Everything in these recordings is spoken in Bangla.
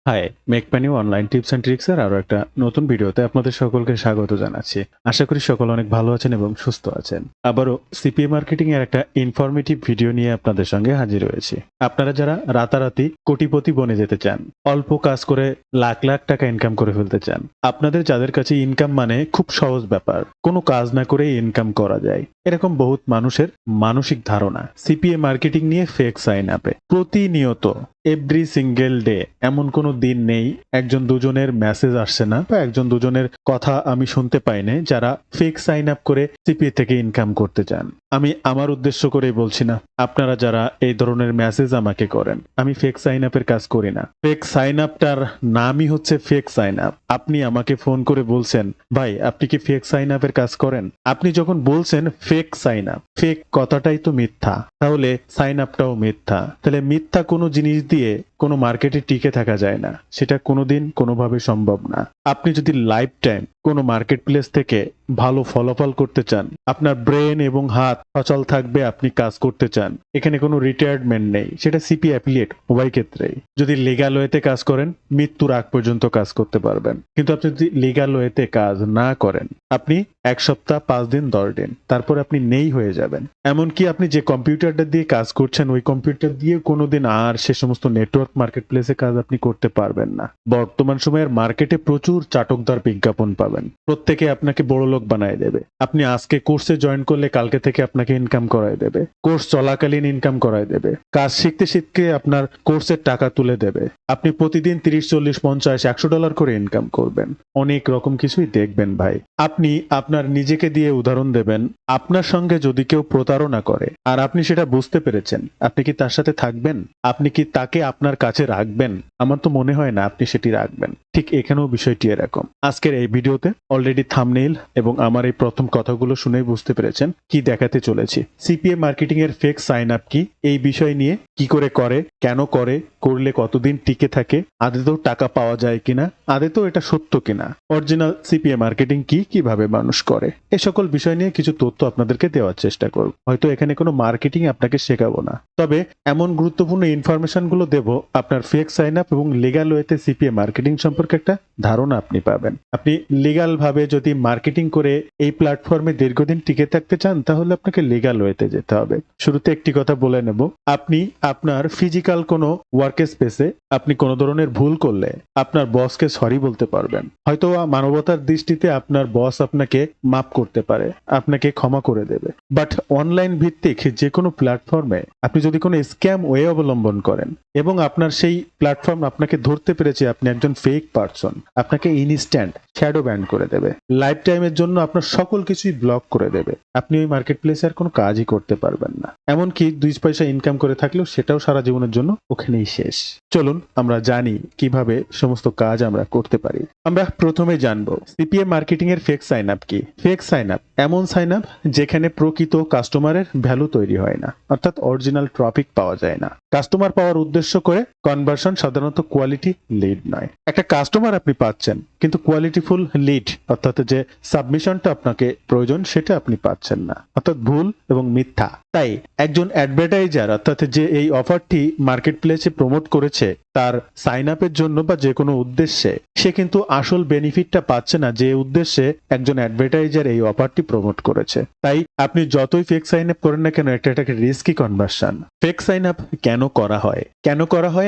হাই, মেকপানি অনলাইন টিপস অ্যান্ড ট্রিক্সের আরো একটা নতুন ভিডিওতে আপনাদের সকলকে স্বাগত জানাচ্ছি। আশা করি সকল অনেক ভালো আছেন এবং সুস্থ আছেন। আবারও সিপিএ মার্কেটিং এর একটা ইনফরমেটিভ ভিডিও নিয়ে আপনাদের সঙ্গে হাজির হয়েছি। আপনারা যারা রাতারাতি কোটিপতি বনে যেতে চান, অল্প কাজ করে লাখ লাখ টাকা ইনকাম করে ফেলতে চান, আপনাদের যাদের কাছে ইনকাম মানে খুব সহজ ব্যাপার, কোনো কাজ না করেই ইনকাম করা যায়, এরকম বহুত মানুষের মানসিক ধারণা সিপিএ মার্কেটিং নিয়ে ফেক সাইন আপে প্রতিনিয়ত এভরি সিঙ্গেল ডে এমন কোনো দিন নেই একজন দুজনের মেসেজ আসছে না বা একজন দুজনের কথা আমি শুনতে পাইনি যারা ফেক সাইন আপ করে সিপিএ থেকে ইনকাম করতে চান। আমি আমার উদ্দেশ্য করেই বলছি না, আপনারা যারা এই ধরনের মেসেজ আমাকে করেন, আমি ফেক সাইন আপের কাজ করি না। ফেক সাইন আপটার নামই হচ্ছে ফেক সাইন আপ। আপনি আমাকে ফোন করে বলছেন, ভাই আপনি কি ফেক সাইন আপের কাজ করেন? আপনি যখন বলছেন ফেক সাইন আপ, ফেক কথাটাই তো মিথ্যা, তাহলে সাইন আপটাও মিথ্যা। তাহলে মিথ্যা কোনো জিনিস দিয়ে কোনো মার্কেটে টিকে থাকা যায় না, সেটা কোনোদিন কোনোভাবে সম্ভব না। আপনি যদি লাইফ টাইম কোনো মার্কেট প্লেস থেকে ভালো ফলাফল করতে চান, আপনার ব্রেন এবং হাত সচল থাকবে, আপনি কাজ করতে চান, এখানে কোনো রিটায়ারমেন্ট নেই, সেটা সিপি অ্যাফিলিয়েট উভয় ক্ষেত্রেই। যদি লিগ্যাল ওয়েতে কাজ করেন, মৃত্যুর আগ পর্যন্ত কাজ করতে পারবেন। কিন্তু আপনি যদি লিগ্যাল ওয়েতে কাজ না করেন, আপনি 1 সপ্তাহ 5 দিন 10 দিন তারপর আপনি নেই হয়ে যাবেন। এমনকি আপনি যে কম্পিউটারটা দিয়ে কাজ করছেন, ওই কম্পিউটার দিয়ে কোনোদিন আর সে সমস্ত নেটওয়ার্ক মার্কেট প্লেসে কাজ আপনি করতে পারবেন না। বর্তমান সময়ের মার্কেটে প্রচুর চাটকদার বিজ্ঞাপন পাবেন, প্রত্যেকে আপনাকে বড় লোক বানায় দেবে। আপনি আজকে কোর্সে জয়েন করলে কালকে থেকে আপনাকে ইনকাম করায় দেবে, কোর্স চলাকালীন ইনকাম করায় দেবে, কাজ শিখতে শিখতে আপনার কোর্সের টাকা তুলে দেবে। আপনি প্রতিদিন 30, 40, 50, $100 করে ইনকাম করবেন। অনেক রকম কিছুই দেখবেন ভাই। আপনি আপনার নিজেকে দিয়ে উদাহরণ দেবেন, আপনার সঙ্গে যদি কেউ প্রতারণা করে আর আপনি সেটা বুঝতে পেরেছেন, আপনি কি তার সাথে থাকবেন? আপনি কি তাকে আপনার কাছে রাখবেন? আমার তো মনে হয় না আপনি সেটি রাখবেন। ঠিক এখানেও বিষয়টি এরকম। আজকের এই ভিডিওতে অলরেডি থাম্বনেইল এবং আমার এই প্রথম কথাগুলো শুনেই বুঝতে পেরেছেন কি দেখাতে চলেছি। সিপিএ মার্কেটিং এর ফেক সাইন আপ কি, এই বিষয় নিয়ে কি করে, কেন করে, করলে কতদিন টিকে থাকে, আদতেও টাকা পাওয়া যায় কিনা, আদতেও এটা সত্য কিনা, অরিজিনাল সিপিএ মার্কেটিং কি, কিভাবে মানুষ করে, এই সকল বিষয় নিয়ে কিছু তথ্য আপনাদেরকে দেওয়ার চেষ্টা করব। হয়তো এখানে কোনো মার্কেটিং আপনাকে শেখাবো না, তবে এমন গুরুত্বপূর্ণ ইনফরমেশন গুলো দেব, আপনার ফেক সাইন আপ এবং লিগ্যাল ওয়েতে সিপিএ মার্কেটিং সম্পর্কে একটা ধারণা আপনি পাবেন। আপনি লিগ্যাল ভাবে যদি মার্কেটিং করে এই প্ল্যাটফর্মে দীর্ঘদিন টিকে থাকতে চান, তাহলে আপনাকে লিগ্যাল ওয়েতে যেতে হবে। শুরুতে একটি কথা বলে নেব, আপনি আপনার ফিজিক্যাল কোনো ওয়ার্ক স্পেসে আপনি কোনো ধরনের ভুল করলে আপনার বসকে সরি বলতে পারবেন। হয়তো মানবতার দৃষ্টিতে আপনার বস আপনাকে মাফ করতে পারে, আপনাকে ক্ষমা করে দেবে। বাট অনলাইন ভিত্তিক যে কোনো প্ল্যাটফর্মে আপনি যদি কোনো স্ক্যাম ওয়ে অবলম্বন করেন এবং আপনার সেই প্ল্যাটফর্ম আপনাকে ধরতে পেরেছে আপনি একজন ফেক পারসন, আপনাকে ইনস্ট্যান্ট শ্যাডো ব্যান করে দেবে, লাইফ টাইমের জন্য আপনার সকল কিছুই ব্লক করে দেবে। আপনি ওই মার্কেট প্লেসে আর কোনো কাজই করতে পারবেন না। এমনকি 2 পয়সা ইনকাম করে থাকলেও সেটাও সারা জীবনের জন্য ওখানেই শেষ। চলুন আমরা জানি কিভাবে সমস্ত কাজ আমরা করতে পারি। আমরা প্রথমে জানবো সিপিএ মার্কেটিং এর ফেক সাইন আপ কি। ফেক সাইন আপ এমন সাইন আপ যেখানে প্রকৃত কাস্টমারের ভ্যালু তৈরি হয় না, অর্থাৎ অরিজিনাল ট্রাফিক পাওয়া যায় না। কাস্টমার পাওয়ার উদ্দেশ্য করে কনভার্সন সাধারণত কোয়ালিটি লিড নয়। একটা কাস্টমার আপনি পাচ্ছেন কিন্তু কোয়ালিটিফুল লিড, অর্থাৎ যে সাবমিশনটা আপনাকে প্রয়োজন সেটা আপনি পাচ্ছেন না, অর্থাৎ ভুল এবং মিথ্যা। তাই একজন অ্যাডভার্টাইজার, অর্থাৎ যে এই অফারটি মার্কেট প্লেসে প্রমোট করেছে তার সাইন আপের জন্য বা যে কোনো উদ্দেশ্যে, সে কিন্তু আসল বেনিফিটটা পাচ্ছে না যে উদ্দেশ্যে একজন অ্যাডভার্টাইজার এই অফারটি প্রমোট করেছে। তাই আপনি যতই ফেক সাইন আপ করেন না কেন, একটা risky conversion. Fake sign up কেন করা হয়?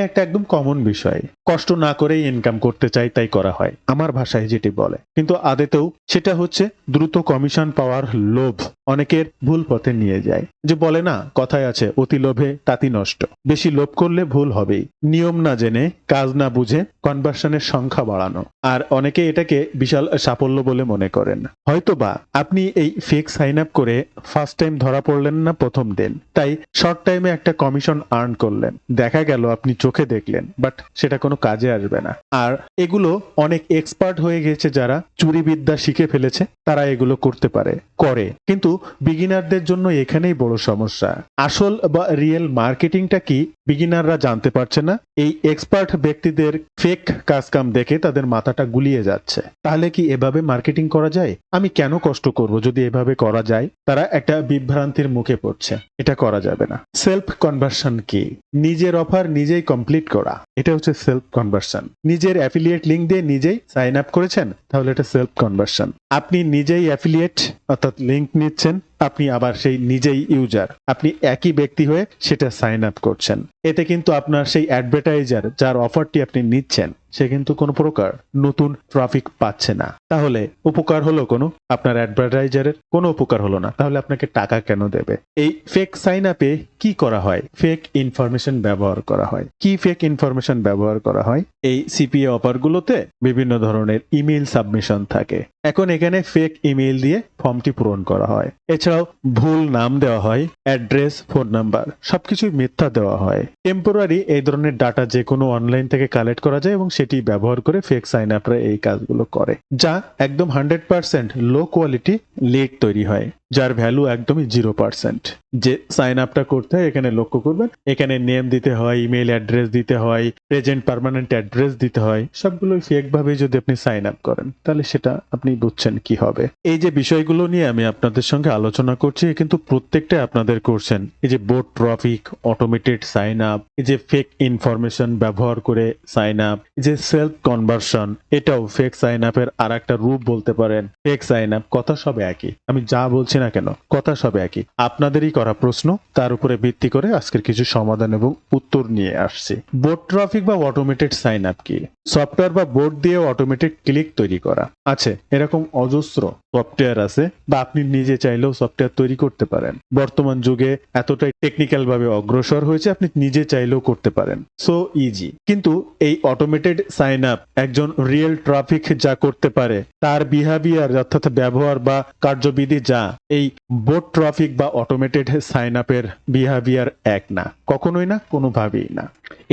একটা একদম কমন বিষয়, কষ্ট না করেই ইনকাম করতে চাই তাই করা হয়, আমার ভাষায় যেটি বলে। কিন্তু আদতেও সেটা হচ্ছে দ্রুত কমিশন পাওয়ার লোভ অনেকের ভুল পথে নিয়ে যায়। যে বলে না, কথায় আছে, অতি লোভে তাতি নষ্ট। বেশি লোভ করলে ভুল হবেই। নিয়ম না জেনে, কাজ না বুঝে কনভার্সনের সংখ্যা বাড়ানো, আর অনেকে এটাকে বিশাল সাফল্য বলে মনে করেন। হয়তোবা আপনি এই ফেক সাইন আপ করে ফার্স্ট টাইম ধরা পড়লেন না প্রথম দিন, তাই শর্ট টাইমে একটা কমিশন আর্ন করলেন, দেখা গেল আপনি চোখে দেখলেন, বাট সেটা কোনো কাজে আসবে না। আর এগুলো অনেক এক্সপার্ট হয়ে গেছে, যারা চুরি বিদ্যা শিখে ফেলেছে তারা এগুলো করতে পারে, করে। কিন্তু বিগিনারদের জন্য এখানেই বড় সমস্যা। আসল বা রিয়েল মার্কেটিংটা কি, বিগিনাররা জানতে পারছে না, এই এক্সপার্ট ব্যক্তিদের ফেক কাজকাম দেখে তাদের মাথাটা গুলিয়ে যাচ্ছে। তাহলে কি এভাবে মার্কেটিং করা যায়? আমি কেন কষ্ট করব যদি এভাবে করা যায়? তারা একটা বিভ্রান্তির মুখে পড়ছে। এটা করা যাবে না। সেলফ কনভার্সন কি? নিজের অফার নিজেই কমপ্লিট করা, এটা হচ্ছে সেলফ কনভার্সন। নিজের অ্যাফিলিয়েট লিঙ্ক দিয়ে নিজেই সাইন আপ করেছেন, তাহলে এটা সেলফ কনভার্সন। আপনি নিজেই অ্যাফিলিয়েট অর্থাৎ লিঙ্ক নিচ্ছেন, আপনি আবার সেই নিজেই ইউজার, আপনি একই ব্যক্তি হয়ে সেটা সাইন আপ করছেন। এতে কিন্তু আপনার সেই অ্যাডভার্টাইজার যার অফারটি আপনি নিচ্ছেন সে কিন্তু কোনো প্রকার নতুন ট্রাফিক পাচ্ছে না। তাহলে উপকার হলো কোনো? আপনার অ্যাডভার্টাইজারের কোনো উপকার হলো না। তাহলে আপনাকে টাকা কেন দেবে? এই ফেক সাইন আপে কি করা হয়? ফেক ইনফরমেশন ব্যবহার করা হয়। কি ফেক ইনফরমেশন ব্যবহার করা হয়? এই সিপিএ অফারগুলোতে বিভিন্ন ধরনের ইমেইল সাবমিশন থাকে। এখন এখানে ফেক ইমেইল দিয়ে ফর্মটি পূরণ করা হয়। এছাড়াও ভুল নাম দেওয়া হয়, অ্যাড্রেস, ফোন নাম্বার সবকিছুই মিথ্যা দেওয়া হয়। টেম্পোরারি এই ধরনের ডাটা যে কোনো অনলাইন থেকে কালেক্ট করা যায় এবং সেটি ব্যবহার করে ফেক সাইন আপরা এই কাজগুলো করে, যা একদম 100% লো কোয়ালিটি লিড তৈরি হয়, যার ভ্যালু একদমই 0%। যে সাইন আপটা করতে হয় এখানে লক্ষ্য করবেন, এখানে নেম দিতে হয়, ইমেল অ্যাড্রেস দিতে হয়, প্রেজেন্ট পার্মানেন্ট অ্যাড্রেস দিতে হয়, সবগুলোই ফেক ভাবে যদি আপনি সাইন আপ করেন তাহলে সেটা আপনি বুঝছেন কি হবে। এই যে বিষয়গুলো নিয়ে আমি আপনাদের সঙ্গে আলোচনা করছি কিন্তু প্রত্যেকটা আপনাদের করছেন। এই যে bot traffic, automated sign up, এই যে ফেক ইনফরমেশন ব্যবহার করে সাইন আপ, এই যে সেলফ কনভার্সন, এটাও ফেক সাইন আপের আর একটা রূপ বলতে পারেন। ফেক সাইন আপ, কথা সব একই, আমি যা বলছি না কেন কথা সব একই। আপনাদেরই করা প্রশ্ন, তার উপরে ভিত্তি করে আজকের কিছু সমাধান এবং উত্তর নিয়ে আসছি। বোট ট্রাফিক বা অটোমেটেড সাইন আপ কি? সফটওয়্যার বা বোর্ড দিয়ে অটোমেটেড ক্লিক তৈরি করা আছে, এরকম অজস্র সফটওয়্যার আছে, বা আপনি নিজে চাইলেও সফটওয়্যার তৈরি করতে পারেন। বর্তমান যুগে এতটাই টেকনিক্যাল ভাবে অগ্রসর হয়েছে, আপনি নিজে চাইলেও করতে পারেন, সো ইজি। কিন্তু এই অটোমেটেড সাইন আপ একজন রিয়েল ট্রাফিক যা করতে পারে তার বিহেভিয়ার অর্থাৎ ব্যবহার বা কার্যবিধি যা এই বোট ট্রাফিক বা অটোমেটেড সাইন আপের বিহেভিয়ার এক না, কখনোই না, কোনোভাবেই না।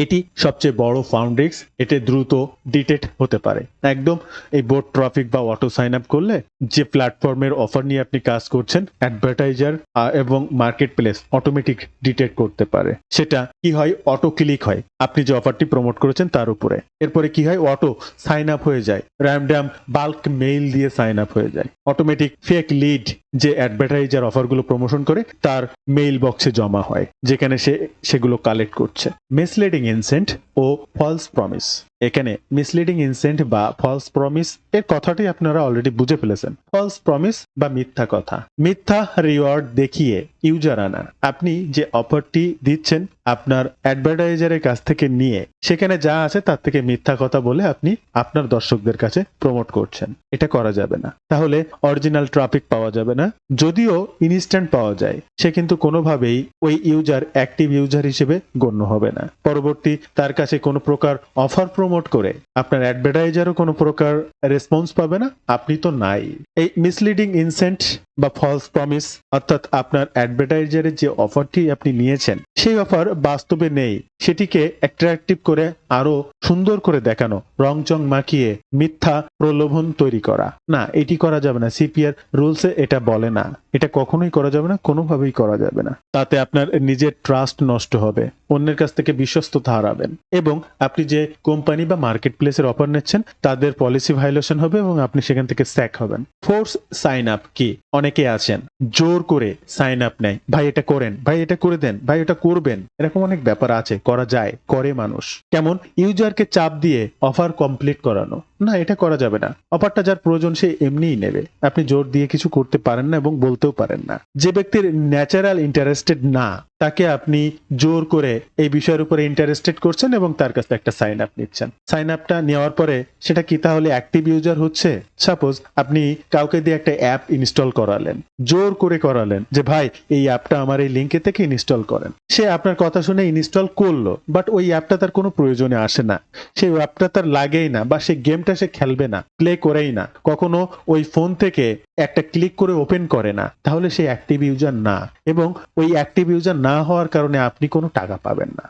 এটি সবচেয়ে বড় ফাউন্ড রিস্ক, এটি দ্রুত ডিটেক্ট হতে পারে। একদম এই বোট ট্রাফিক বা অটো সাইন আপ করলে যে প্ল্যাটফর্মের অফার নিয়ে আপনি কাজ করছেন, অ্যাডভার্টাইজার এবং মার্কেট প্লেস অটোমেটিক ডিটেক্ট করতে পারে। সেটা কি হয়? অটো ক্লিক হয় আপনি যে অফারটি প্রমোট করেছেন তার উপরে। এরপরে কি হয়? অটো সাইন আপ হয়ে যায়, র্যান্ডম বাল্ক মেইল দিয়ে সাইন আপ হয়ে যায়। অটোমেটিক ফেক লিড যে অ্যাডভার্টাইজার অফারগুলো প্রমোশন করে তার মেইল বক্সে জমা হয়, যেখানে সে সেগুলো কালেক্ট করছে। মিসলিডিং ইনসেন্ট ও ফলস প্রমিস। এখানে মিসলিডিং ইনসেন্ট বা ফলস প্রমিস এর কথাটি আপনারা অলরেডি বুঝে ফেলেছেন। ফলস প্রমিস বা মিথ্যা কথা, মিথ্যা রিওয়ার্ড দেখিয়ে ইউজার আনা। আপনি যে অফারটি দিচ্ছেন আপনার অ্যাডভার্টাইজারের কাছ থেকে নিয়ে সেখানে যা আছে তার থেকে মিথ্যা কথা বলে আপনি আপনার দর্শকদের কাছে প্রমোট করছেন, এটা করা যাবে না। তাহলে অরিজিনাল ট্রাফিক পাওয়া যাবে না। যদিও ইনস্ট্যান্ট পাওয়া যায়, সে কিন্তু কোনোভাবেই ওই ইউজার অ্যাক্টিভ ইউজার হিসেবে গণ্য হবে না। পরবর্তী তার কাছে কোনো প্রকার অফার প্রমোট করে আপনার অ্যাডভার্টাইজারও কোনো প্রকার রেসপন্স পাবে না, আপনি তো নাই। এই মিসলিডিং ইনসেন্ট বা ফলস প্রমিস অর্থাৎ আপনার অ্যাডভার্টাইজারের যে অফারটি আপনি নিয়েছেন সেই অফার বাস্তবে নেই, সেটিকে অ্যাট্রাকটিভ করে আরো সুন্দর করে দেখানো, রংচং মাখিয়ে মিথ্যা প্রলোভন তৈরি করা, না, এটি করা যাবে না। সিপিআর রুলসে এটা বলে না, এটা কখনোই করা যাবে না, কোনোভাবেই করা যাবে না। তাতে আপনার নিজের ট্রাস্ট নষ্ট হবে, অন্যের কাছ থেকে বিশ্বস্ততা হারাবেন, এবং আপনি যে কোম্পানি বা মার্কেট প্লেসের অফার নিচ্ছেন তাদের পলিসি ভায়োলেশন হবে এবং আপনি সেখান থেকে স্যাক হবেন। ফোর্স সাইন আপ কি? অনেকে আছেন জোর করে সাইন আপ নেয়, ভাই এটা করেন, ভাই এটা করে দেন, ভাই এটা করবেন, এরকম অনেক ব্যাপার আছে, করা যায়, করে মানুষ। কেমন? ইউজারকে চাপ দিয়ে অফার কমপ্লিট করানো, না, এটা করা যাবে না। অফারটা যার প্রয়োজন সে এমনিই নেবে, আপনি জোর দিয়ে কিছু করতে পারেন না এবং বলতেও পারেন না। যে ব্যক্তির ন্যাচারাল ইন্টারেস্টেড না তাকে আপনি জোর করে এই বিষয়ের উপরে ইন্টারেস্টেড করছেন এবং তার কাছে একটা সাইন আপ নিচ্ছেন। সাইন আপটা নেওয়ার পরে সেটা কি তাহলে অ্যাক্টিভ ইউজার হচ্ছে? সাপোজ আপনি কাউকে দিয়ে একটা অ্যাপ ইনস্টল করালেন, জোর করে করালেন যে ভাই এই অ্যাপটা আমার এই লিঙ্কে থেকে ইনস্টল করেন। সে আপনার কথা শুনে ইনস্টল করলো, বাট ওই অ্যাপটা তার কোনো প্রয়োজনে আসে না, সেই অ্যাপটা তার লাগেই না, বা সেই গেমটা সে খেলবে না, প্লে করেই না। কখনো ওই ফোন থেকে একটা ক্লিক করে ওপেন করে না, তাহলে সে অ্যাক্টিভ ইউজার না, এবং ওই অ্যাক্টিভ ইউজার না হওয়ার কারণে আপনি কোনো টাকা পাবেন না,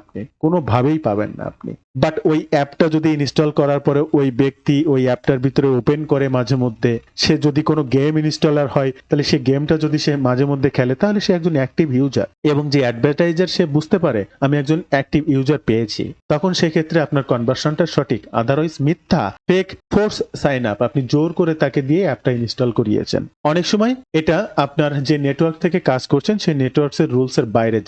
আপনি কোনোভাবেই পাবেন না আপনি। বাট ওই অ্যাপটা যদি ইনস্টল করার পরে ওই ব্যক্তি ওই অ্যাপটার ভিতরে ওপেন করে মাঝে মধ্যে, সে যদি কোনো গেম ইনস্টলার হয়, তাহলে সে গেমটা যদি সে মাঝে মধ্যে খেলে, তাহলে সে একজন অ্যাক্টিভ ইউজার, এবং যে অ্যাডভার্টাইজার সে বুঝতে পারে আমি একজন অ্যাক্টিভ ইউজার পেয়েছি, তখন সেক্ষেত্রে আপনার কনভার্সনটা সঠিক। আদারওয়াইজ মিথ্যা, ফেক, ফোর্স সাইন আপ, আপনি জোর করে তাকে দিয়ে অ্যাপটা ইনস্টল করিয়েছেন। অনেক সময় এটা আপনার যে নেটওয়ার্ক থেকে কাজ করছেন সেই নেটওয়ার্কের রুলস এর বাইরে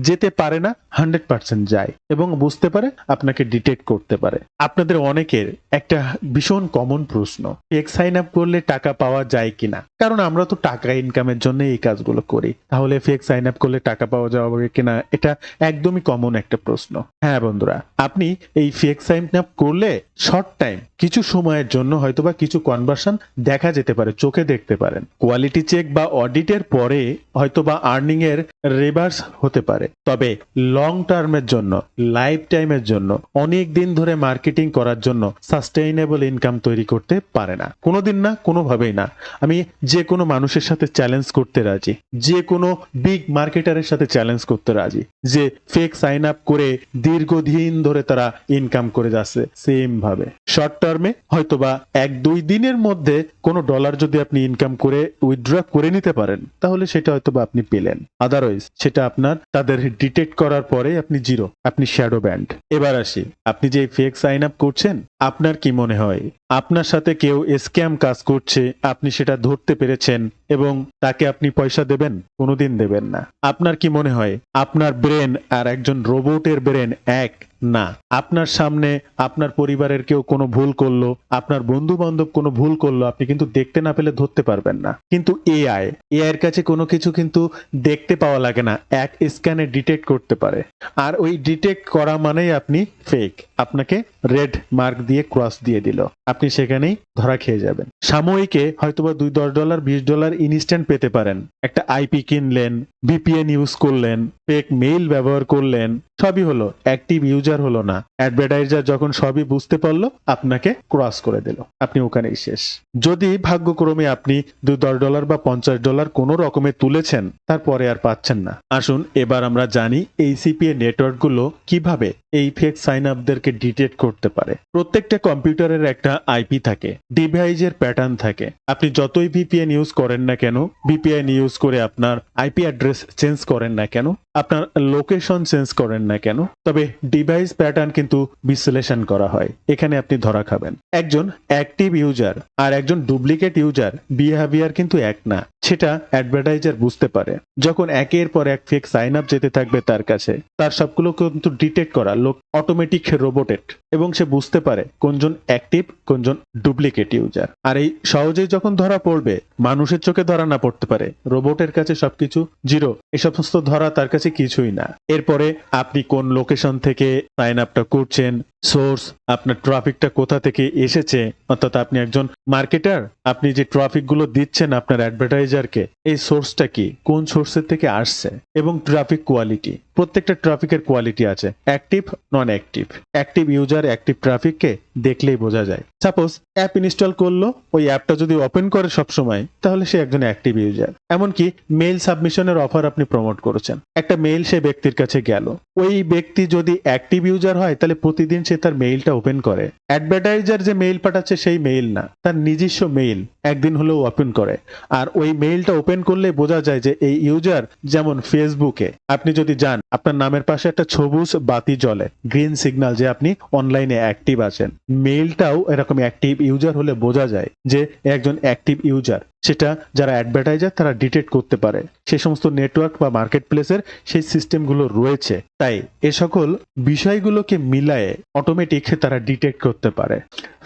যেতে পারে না, 100% যায় এবং বুঝতে পারে, আপনাকে ডিটেক্ট করতে পারে। আপনাদের অনেকের একটা ভীষণ কমন প্রশ্ন, ফেক সাইন আপ করলে টাকা পাওয়া যায় কিনা? কারণ আমরা তো টাকা ইনকামের জন্য এই কাজগুলো করি, তাহলে ফেক সাইন আপ করলে টাকা পাওয়া যাবে কিনা, এটা একদমই কমন একটা প্রশ্ন। হ্যাঁ বন্ধুরা, আপনি এই ফেক সাইন আপ করলে শর্ট টাইম, কিছু সময়ের জন্য হয়তোবা কিছু কনভার্সন দেখা যেতে পারে, চোখে দেখতে পারেন, কোয়ালিটি চেক বা অডিটের পরে হয়তোবা আর্নিং এর রিভার্স হতে পারে, তবে লং টার্মের জন্য, লাইফ টাইমের জন্য, অনেক দিন ধরে মার্কেটিং করার জন্য সাস্টেইনেবল ইনকাম তৈরি করতে পারে না, কোনোদিন না, কোনোভাবেই না। আমি যে কোনো মানুষের সাথে চ্যালেঞ্জ করতে রাজি, যে কোনো বিগ মার্কেটারের সাথে চ্যালেঞ্জ করতে রাজি, যে ফেক সাইন আপ করে দীর্ঘদিন ধরে তারা ইনকাম করে যাচ্ছে সেম ভাবে। শর্ট টার্মে হয়তোবা 1-2 দিনের মধ্যে কোনো ডলার যদি আপনি ইনকাম করে উইথড্র করে নিতে পারেন, তাহলে সেটা হয়তোবা আপনি পেলেন। আদারওয়াইজ সেটা আপনার তাদের ডিটেক্ট করার পরে আপনি জিরো, আপনি শ্যাডো ব্যান্ড। এবার আসি, আপনি যে ফেক সাইন আপ করছেন, আপনার কি মনে হয় আপনার সাথে কেউ স্ক্যাম কাজ করছে, আপনি সেটা ধরতে পেরেছেন এবং তাকে আপনি পয়সা দেবেন? কোনোদিন দেবেন না। আপনার কি মনে হয় আপনার ব্রেন আর একজন রোবটের ব্রেন এক? না। আপনার সামনে আপনার পরিবারের কেউ কোনো ভুল করলো, আপনার বন্ধু বান্ধব কোনো ভুল করলো, আপনি কিন্তু দেখতে না পেলে ধরতে পারবেন না। কিন্তু এআই এর কাছে কোনো কিছু কিন্তু দেখতে পাওয়া লাগে না, এক স্ক্যানে ডিটেক্ট করতে পারে। আর ওই ডিটেক্ট করা মানেই আপনি ফেক, আপনাকে রেড মার্ক দিয়ে ক্রস দিয়ে দিল, আপনি সেখানেই ধরা খেয়ে যাবেন। সাময়িকে হয়তোবা $2-10, $20 ইনস্ট্যান্ট পেতে পারেন। একটা আইপি কিনলেন, ভিপিএন ইউজ করলেন, ফেক মেইল ব্যবহার করলেন, সবই হলো, অ্যাক্টিভ ইউজার হলো না। অ্যাডভার্টাইজার যখন সবই বুঝতে পারলো, আপনাকে ক্রস করে দিল, আপনি ওখানেই শেষ। যদি ভাগ্যক্রমে আপনি $10 বা $50 কোনো রকমে তুলেছেন, তারপরে আর পাচ্ছেন না। আসুন এবার আমরা জানি এই সিপিএ নেটওয়ার্ক গুলো কিভাবে এই ফেক সাইন আপদেরকে ডিটেক্ট করতে পারে। প্রত্যেকটা কম্পিউটারের একটা আইপি থাকে, ডিভাইসের প্যাটার্ন থাকে। আপনি যতই ভিপিএন ইউজ করেন না কেন, ভিপিএন ইউজ করে আপনার আইপি অ্যাড্রেস চেঞ্জ করেন না কেন, আপনার লোকেশন চেঞ্জ করেন না কেন, তবে ডিভাইস প্যাটার্ন কিন্তু বিশ্লেষণ করা হয়। এখানে আপনি ধরা খাবেন। একজন অ্যাক্টিভ ইউজার আর একজন ডুপ্লিকেট ইউজার বিহেভিয়ার কিন্তু এক না, সেটা অ্যাডভার্টাইজার বুঝতে পারে। যখন একের পর এক ফেক সাইন আপ যেতে থাকবে তার কাছে, তার সবগুলো কিন্তু ডিটেক্ট করা লোক অটোমেটিক রোবটেড, এবং সে বুঝতে পারে কোনজন অ্যাক্টিভ কোনজন ডুপ্লিকেট ইউজার। আর এই সহজেই যখন ধরা পড়বে, মানুষের চোখে ধরা না পড়তে পারে, রোবটের কাছে সবকিছু জিরো, এই সমস্ত ধরা তার কাছে কিছুই না। এরপরে আপনি কোন লোকেশন থেকে সাইন আপটা করছেন, সোর্স, আপনার ট্রাফিকটা কোথা থেকে এসেছে, অর্থাৎ আপনি একজন মার্কেটার, আপনি যে ট্রাফিক গুলো দিচ্ছেন আপনার অ্যাডভার্টাইজারকে, এই সোর্সটা কি, কোন সোর্সের থেকে আসছে, এবং ট্রাফিক কোয়ালিটি, প্রত্যেকটা ট্রাফিকের কোয়ালিটি আছে, অ্যাক্টিভ, নন অ্যাক্টিভ। অ্যাক্টিভ ইউজার, অ্যাক্টিভ ট্রাফিককে দেখলেই বোঝা যায়। সাপোজ অ্যাপ ইনস্টল করলো, ওই অ্যাপটা যদি ওপেন করে সবসময়, তাহলে সে একজন অ্যাক্টিভ ইউজার। এমনকি মেইল সাবমিশনের অফার আপনি প্রমোট করেছেন, একটা মেইল সে ব্যক্তির কাছে গেল, ওই ব্যক্তি যদি অ্যাক্টিভ ইউজার হয়, তাহলে প্রতিদিন সে তার মেইলটা ওপেন করে। অ্যাডভার্টাইজার যে মেইল পাঠাচ্ছে সেই মেইল না, তার নিজস্ব মেইল একদিন হলেও ওপেন করে। আর ওই মেইলটা ওপেন করলে বোঝা যায় যে এই ইউজার, যেমন ফেসবুকে আপনি যদি যান, আপনার নামের পাশে একটা সবুজ বাতি জ্বলে, গ্রিন সিগন্যাল, যে আপনি অনলাইনে অ্যাক্টিভ আছেন। মেইলটাও এরকম অ্যাক্টিভ ইউজার হলে বোঝা যায় যে একজন অ্যাক্টিভ ইউজার। সেটা যারা অ্যাডভার্টাইজার তারা ডিটেক্ট করতে পারে, সেই সমস্ত নেটওয়ার্ক বা মার্কেট প্লেসের সেই সিস্টেমগুলো রয়েছে। তাই এ সকল বিষয়গুলোকে মিলায়ে অটোমেটিক তারা ডিটেক্ট করতে পারে।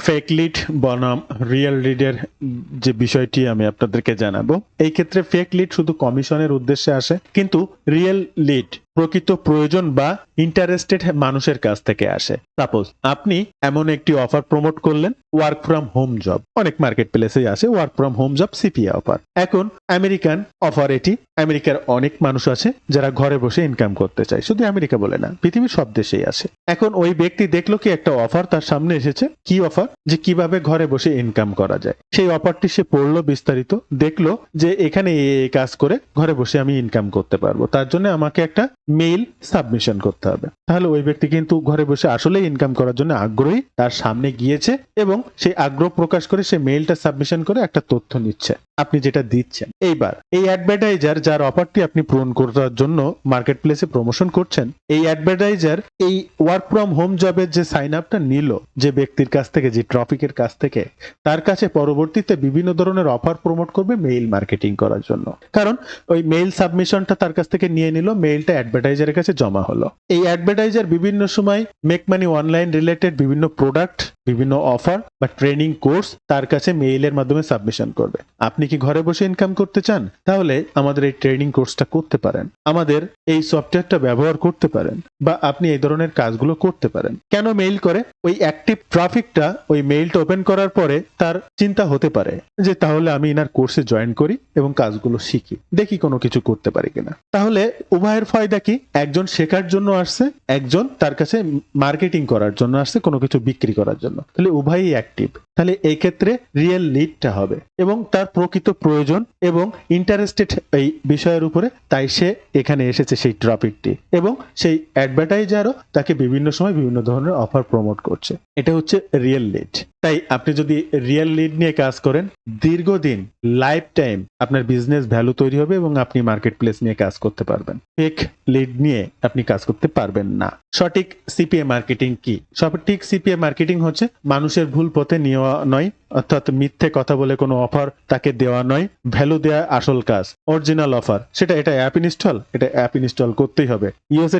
ফেক লিড বনাম রিয়েল লিডের যে বিষয়টি আমি আপনাদেরকে জানাবো, এই ক্ষেত্রে ফেক লিড শুধু কমিশনের উদ্দেশ্যে আসে, কিন্তু রিয়েল লিড প্রকৃত প্রয়োজন বা ইন্টারেস্টেড মানুষের কাছ থেকে আসে। সাপোজ আপনি এমন একটি অফার প্রমোট করলেন, ওয়ার্ক ফ্রম হোম জব, অনেক মার্কেট প্লেসে আসে work from home job CPA offer. এখন আমেরিকান অফার এটি, আমেরিকার অনেক মানুষ আছে যারা ঘরে বসে ইনকাম করতে চায়, শুধু আমেরিকা বলে না, পৃথিবীর সব দেশেই আছে। এখন ওই ব্যক্তি দেখলো কি একটা অফার তার সামনে এসেছে, কি অফার, যে কিভাবে ঘরে বসে ইনকাম করা যায়। সেই অফারটি সে পড়লো বিস্তারিত, দেখলো যে এখানে এই কাজ করে ঘরে বসে আমি ইনকাম করতে পারবো, তার জন্য আমাকে একটা মেইল সাবমিশন করতে হবে। তাহলে ওই ব্যক্তি কিন্তু ঘরে বসে আসলে ইনকাম করার জন্য আগ্রহী, তার সামনে গিয়েছে এবং সেই আগ্রহ প্রকাশ করে সে মেইলটা সাবমিশন করে একটা তথ্য নিচ্ছে আপনি যেটা দিচ্ছেন। এইবার এই অ্যাডভার্টাইজার যার অফারটি আপনি পূরণ করার জন্য মার্কেট প্লেসে প্রমোশন করছেন, এই অ্যাডভার্টাইজার এই ওয়ার্ক ফ্রম হোম জবের যে সাইন আপটা নিল যে ব্যক্তির কাছ থেকে, যে ট্রফিকের কাছ থেকে, তার কাছে পরবর্তীতে বিভিন্ন ধরনের অফার প্রমোট করবে মেইল মার্কেটিং করার জন্য। কারণ ওই মেইল সাবমিশনটা তার কাছ থেকে নিয়ে নিল, মেইলটা অ্যাডভার্টাইজারের কাছে জমা হলো। এই অ্যাডভার্টাইজার বিভিন্ন সময় মেক মানি অনলাইন রিলেটেড বিভিন্ন প্রোডাক্ট, বিভিন্ন অফার বা ট্রেনিং কোর্স তার কাছে মেইলের মাধ্যমে সাবমিশন করবে। আপনি কি ঘরে বসে ইনকাম করতে চান? তাহলে আমাদের এই ট্রেনিং কোর্সটা করতে পারেন, আমাদের এই সফটওয়্যারটা ব্যবহার করতে পারেন, বা আপনি এই ধরনের কাজগুলো করতে পারেন। কেন মেইল করে? ওই অ্যাক্টিভ ট্রাফিকটা ওই মেইলটা ওপেন করার পরে তার চিন্তা হতে পারে যে তাহলে আমি ইনার কোর্সে জয়েন করি এবং কাজগুলো শিখি, দেখি কোনো কিছু করতে পারি কিনা। তাহলে উভয়ের ফায়দা কি? একজন শেখার জন্য আসছে, একজন তার কাছে মার্কেটিং করার জন্য আসছে, কোনো কিছু বিক্রি করার জন্য। তাহলে উভয়ই অ্যাক্টিভ। তাহলে এই ক্ষেত্রে রিয়েল লিডটা হবে এবং তার প্রকৃত প্রয়োজন এবং ইন্টারেস্টেড এই বিষয়ের উপরে, তাই সে এখানে এসেছে সেই টপিকটি, এবং সেই অ্যাডভার্টাইজারও তাকে বিভিন্ন সময় বিভিন্ন ধরনের অফার প্রমোট করছে। এটা হচ্ছে রিয়েল লিড। তাই আপনি যদি রিয়েল লিড নিয়ে কাজ করেন, দীর্ঘদিন লাইফ টাইম আপনার বিজনেস ভ্যালু তৈরি হবে এবং আপনি মার্কেট প্লেস নিয়ে কাজ করতে পারবেন। ফেক লিড নিয়ে আপনি কাজ করতে পারবেন না। সঠিক সিপিএ মার্কেটিং কি? সঠিক সিপিএ মার্কেটিং হচ্ছে মানুষের ভুল পথে নেওয়া নয়, অর্থাৎ মিথ্যে কথা বলে কোনো অফার তাকে দেওয়া নয়, ভ্যালু দেওয়া আসল কাজ, অরিজিনাল অফার। সেটা এটা অ্যাপ ইনস্টল করতেই হবে। ইউএস